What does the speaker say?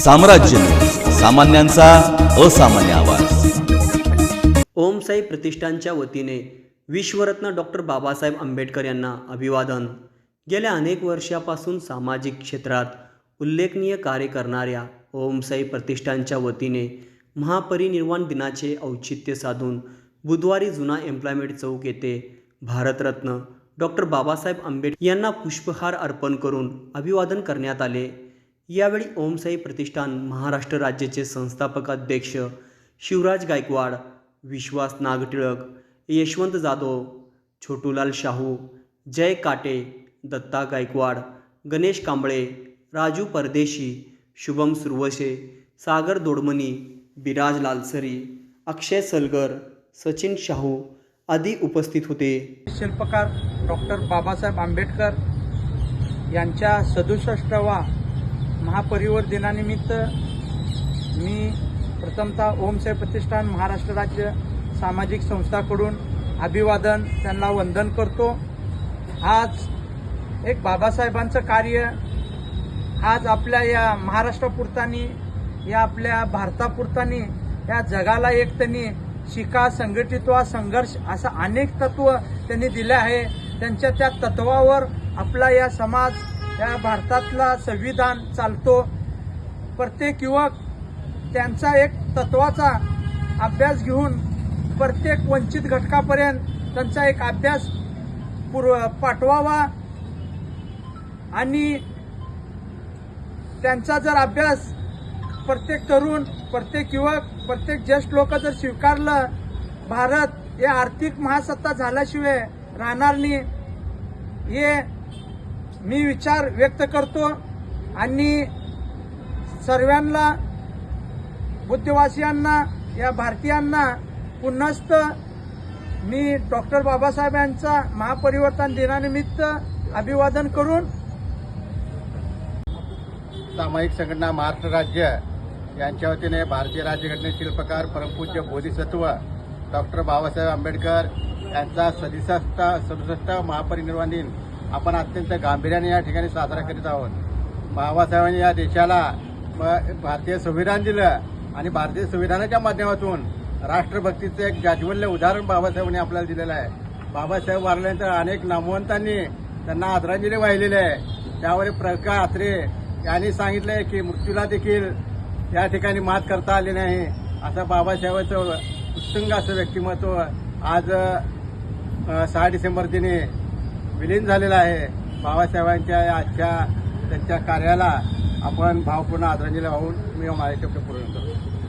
साम्राज्य न्यूज, सामान्यांचा असामान्य आवाज। ओम साई प्रतिष्ठानच्या वतीने विश्वरत्न डॉक्टर बाबासाहेब आंबेडकर यांना अभिवादन। गेल्या अनेक वर्षापासून सामाजिक क्षेत्रात उल्लेखनीय कार्य करणाऱ्या ओम साई प्रतिष्ठानच्या वतीने महापरिनिर्वाण दिनाचे औचित्य साधून बुधवारी जुना एम्प्लॉयमेंट चौक येथे भारतरत्न डॉक्टर बाबासाहेब आंबेडकर यांना पुष्पहार अर्पण करून अभिवादन करण्यात आले। यावेळी ओम साई प्रतिष्ठान महाराष्ट्र राज्याचे संस्थापक अध्यक्ष शिवराज गायकवाड, विश्वास नागटिळक, यशवंत जाधव, छोटूलाल शाहू, जय काटे, दत्ता गायकवाड, गणेश कांबळे, राजू परदेशी, शुभम सुरवशे, सागर दोडमनी, बिराज लालसरी, अक्षय सलगर, सचिन शाहू आदी उपस्थित होते। शिल्पकार डॉक्टर बाबासाहेब आंबेडकर यांच्या 67वा महापरिनिर्वाण दिनानिमित्त मी प्रथमतः ओम साई प्रतिष्ठान महाराष्ट्र राज्य सामाजिक संस्थाकडून अभिवादन त्यांना वंदन करतो। आज एक बाबासाहेबांचं कार्य आज आपल्या या महाराष्ट्रापुरतानी या आपल्या भारतापुरतानी या जगाला एक त्यांनी शिका, संघटित संघर्ष असा अनेक तत्व त्यांनी दिले आहे। त्यांच्या त्या तत्वावर आपला या समाज या भारतातला संविधान चालतो। प्रत्येक युवक त्यांचा एक तत्वाचा अभ्यास घेऊन प्रत्येक वंचित घटकापर्यंत त्यांचा एक अभ्यास पाठवावा आणि त्यांचा जर अभ्यास प्रत्येक तरुण, प्रत्येक युवक, प्रत्येक ज्येष्ठ लोक जर स्वीकारलं, भारत या आर्थिक महासत्ता झाल्याशिवाय राहणार नाही हे मी विचार व्यक्त करतो। आणि सर्वांना बुद्धवासियांना या भारतीयांना पुनश्च मी डॉक्टर बाबासाहेब यांचा महापरिवर्तन दिनानिमित्त अभिवादन करून सामाजिक संघटना महाराष्ट्र राज्य यांच्या वतीने भारतीय राज्यघटनेचे शिल्पकार परमपूज्य बोधिसत्व डॉक्टर बाबासाहेब आंबेडकर यांचा 67वा महापरिनिर्वाण दिन आपण अत्यंत गांभीर्याने या ठिकाणी साजरा करीत आहोत। बाबासाहेबांनी या देशाला भारतीय संविधान दिलं आणि भारतीय संविधानाच्या माध्यमातून राष्ट्रभक्तीचं एक जाज्वल्य उदाहरण बाबासाहेबांनी आपल्याला दिलेलं आहे। बाबासाहेब वारल्यानंतर अनेक नामवंतांनी त्यांना आदरांजली वाहिलेली आहे। त्यावर प्रकाश आत्रे यांनी सांगितलंय की मृत्यूला देखील या ठिकाणी मात करता आली नाही। असं बाबासाहेबांचं उत्तुंग असं व्यक्तिमत्व आज 6 डिसेंबर दिनी विलीन झालेलं आहे। बाबासाहेबांच्या आजच्या त्यांच्या कार्याला आपण भावपूर्ण आदरांजली वाहून मी माझे शब्द पूर्ण करतो।